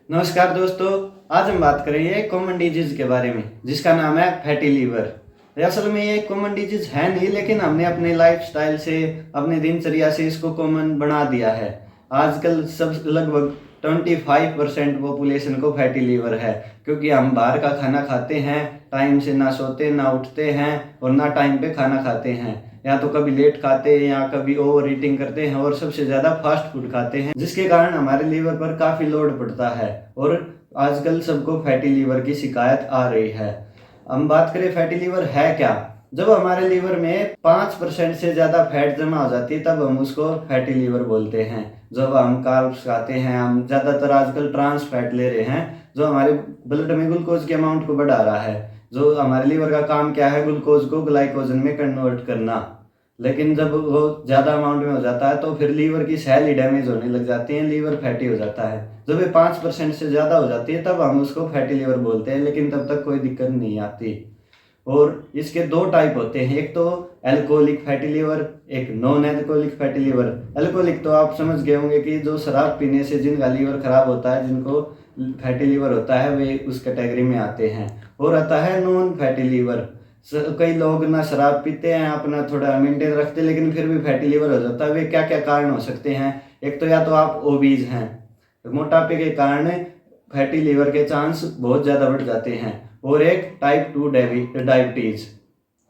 नमस्कार दोस्तों। आज हम बात करेंगे एक कॉमन डिजीज के बारे में जिसका नाम है फैटी लीवर। असल में ये कॉमन डिजीज है नहीं, लेकिन हमने अपने लाइफस्टाइल से, अपने दिनचर्या से इसको कॉमन बना दिया है। आजकल सब लगभग 25% पॉपुलेशन को फैटी लीवर है, क्योंकि हम बाहर का खाना खाते हैं, टाइम से ना सोते ना उठते हैं और ना टाइम पे खाना खाते हैं, या तो कभी लेट खाते हैं या कभी ओवर ईटिंग करते हैं और सबसे ज़्यादा फास्ट फूड खाते हैं, जिसके कारण हमारे लीवर पर काफ़ी लोड पड़ता है और आजकल सबको फैटी लीवर की शिकायत आ रही है। हम बात करें फैटी लीवर है क्या। जब हमारे लीवर में 5% से ज़्यादा फैट जमा हो जाती है तब हम उसको फैटी लीवर बोलते हैं। जब हम कार्ब्स खाते हैं, हम ज़्यादातर आजकल ट्रांस फैट ले रहे हैं जो हमारे ब्लड में ग्लूकोज के अमाउंट को बढ़ा रहा है। जो हमारे लीवर का काम क्या है, ग्लूकोज को ग्लाइकोजन में कन्वर्ट करना। लेकिन जब वो ज़्यादा अमाउंट में हो जाता है तो फिर लीवर की सेल ही डैमेज होने लग जाती हैं, लीवर फैटी हो जाता है। जब ये 5% से ज़्यादा हो जाती है तब हम उसको फैटी लीवर बोलते हैं, लेकिन तब तक कोई दिक्कत नहीं आती। और इसके दो टाइप होते हैं, एक तो एल्कोहलिक फैटी लीवर, एक non alcoholic fatty liver. Alcoholic तो आप समझ गए होंगे कि जो शराब पीने से जिनका लीवर खराब होता है, जिनको फैटी लीवर होता है, वे उस कैटेगरी में आते हैं। और आता है नॉन फैटी लीवर। कई लोग ना शराब पीते हैं, अपना थोड़ा मेंटेन रखते हैं, लेकिन फिर भी फैटी लीवर हो जाता है। वे क्या क्या कारण हो सकते हैं। एक तो या तो आप ओबीज हैं, मोटापे के कारण फैटी लीवर के चांस बहुत ज़्यादा बढ़ जाते हैं। और एक टाइप 2 डायबिटीज़।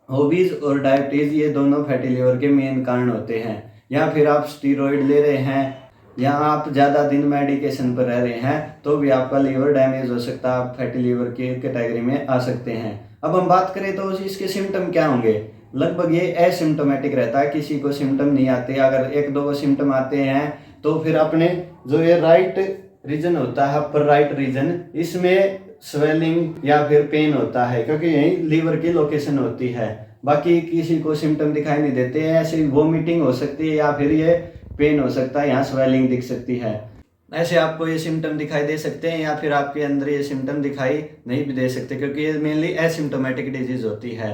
ओबीज और डायबिटीज़ ये दोनों फैटी लीवर के मेन कारण होते हैं। या फिर आप स्टीरॉयड ले रहे हैं या आप ज़्यादा दिन मेडिकेशन पर रह रहे हैं तो भी आपका लीवर डैमेज हो सकता है, आप फैटी लीवर की कैटेगरी में आ सकते हैं। अब हम बात करें तो इसके सिम्टम क्या होंगे। लगभग ये एसिम्टोमेटिक रहता है, किसी को सिम्टम नहीं आते। अगर एक दो सिम्टम आते हैं तो फिर अपने जो ये राइट रीजन होता है, अपर राइट रीजन, इसमें स्वेलिंग या फिर पेन होता है, क्योंकि यही लीवर की लोकेशन होती है। बाकी किसी को सिम्टम दिखाई नहीं देते हैं। ऐसे वोमिटिंग हो सकती है या फिर ये पेन हो सकता है, यहाँ स्वेलिंग दिख सकती है। ऐसे आपको ये सिम्टम दिखाई दे सकते हैं या फिर आपके अंदर ये सिम्टम दिखाई नहीं भी दे सकते, क्योंकि ये मेनली एसिम्टोमेटिक डिजीज होती है।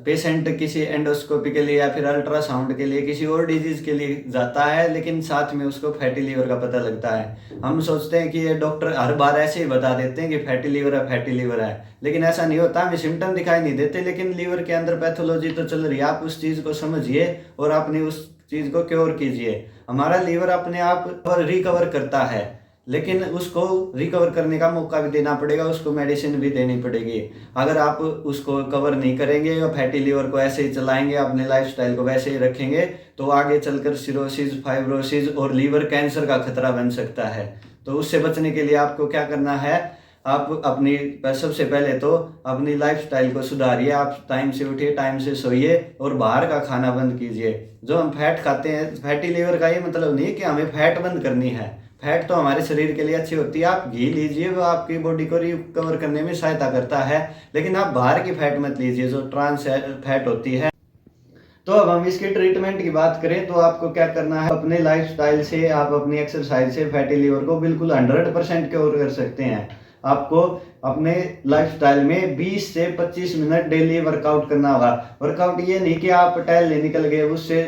पेशेंट किसी एंडोस्कोपी के लिए या फिर अल्ट्रासाउंड के लिए किसी और डिजीज के लिए जाता है, लेकिन साथ में उसको फैटी लीवर का पता लगता है। हम सोचते हैं कि ये डॉक्टर हर बार ऐसे ही बता देते हैं कि फैटी लीवर है, फैटी लीवर है, लेकिन ऐसा नहीं होता। हमें सिम्टम दिखाई नहीं देते, लेकिन लीवर के अंदर पैथोलॉजी तो चल रही है। आप उस चीज़ को समझिए और अपनी उस चीज़ को क्योर कीजिए। हमारा लीवर अपने आप पर रिकवर करता है, लेकिन उसको रिकवर करने का मौका भी देना पड़ेगा, उसको मेडिसिन भी देनी पड़ेगी। अगर आप उसको कवर नहीं करेंगे और फैटी लीवर को ऐसे ही चलाएंगे, अपने लाइफस्टाइल को वैसे ही रखेंगे, तो आगे चलकर सिरोसिस, फाइब्रोसिस और लीवर कैंसर का खतरा बन सकता है। तो उससे बचने के लिए आपको क्या करना है, आप अपनी सबसे पहले तो अपनी लाइफस्टाइल को सुधारिए। आप टाइम से उठिए, टाइम से सोइए और बाहर का खाना बंद कीजिए। जो हम फैट खाते हैं, फैटी लीवर का ये मतलब नहीं है कि हमें फैट बंद करनी है। फैट तो हमारे शरीर के लिए अच्छी होती है। आप घी लीजिए, वो आपकी बॉडी को रिकवर करने में सहायता करता है, लेकिन आप बाहर की फैट मत लीजिए जो ट्रांस फैट होती है। तो अब हम इसके ट्रीटमेंट की बात करें तो आपको क्या करना है, अपने लाइफस्टाइल से, आप अपनी एक्सरसाइज से फैटी लीवर को बिल्कुल 100% क्योर कर सकते हैं। आपको अपने लाइफस्टाइल में 20 से 25 मिनट डेली वर्कआउट करना होगा। वर्कआउट ये नहीं कि आप टहलने निकल गए, उससे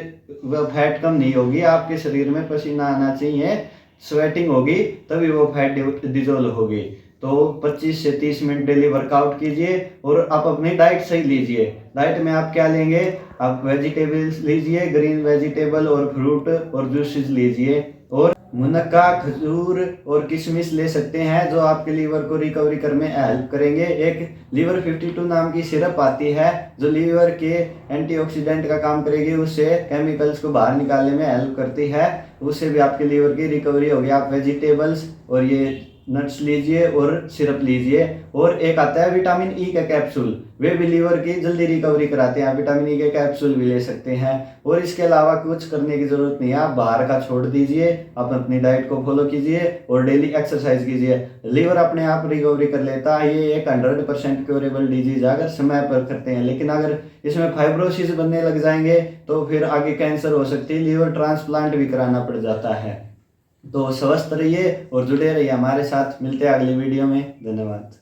फैट कम नहीं होगी। आपके शरीर में पसीना आना चाहिए, स्वेटिंग होगी, तभी वो फैट डिजोल्व होगी। तो 25 से 30 मिनट डेली वर्कआउट कीजिए और आप अपनी डाइट सही लीजिए। डाइट में आप क्या लेंगे, आप वेजिटेबल्स लीजिए, ग्रीन वेजिटेबल और फ्रूट और जूसेस लीजिए, और मुनक्का, खजूर और किशमिश ले सकते हैं जो आपके लीवर को रिकवरी करने में हेल्प करेंगे। एक लीवर 52 नाम की सिरप आती है जो लीवर के एंटीऑक्सीडेंट का काम करेगी, उससे केमिकल्स को बाहर निकालने में हेल्प करती है, उससे भी आपके लीवर की रिकवरी होगी। आप वेजिटेबल्स और ये नट्स लीजिए और सिरप लीजिए। और एक आता है विटामिन ई का कैप्सूल, वे भी लीवर की जल्दी रिकवरी कराते हैं। आप विटामिन ई के कैप्सूल भी ले सकते हैं। और इसके अलावा कुछ करने की ज़रूरत नहीं है, आप बाहर का छोड़ दीजिए, आप अपनी डाइट को फॉलो कीजिए और डेली एक्सरसाइज कीजिए। लीवर अपने आप रिकवरी कर लेता है। ये एक 100% क्योरेबल डिजीज है अगर समय पर करते हैं, लेकिन अगर इसमें फाइब्रोसिस बनने लग जाएंगे तो फिर आगे कैंसर हो सकती है, लीवर ट्रांसप्लांट भी कराना पड़ जाता है। तो स्वस्थ रहिए और जुड़े रहिए हमारे साथ। मिलते हैं अगली वीडियो में। धन्यवाद।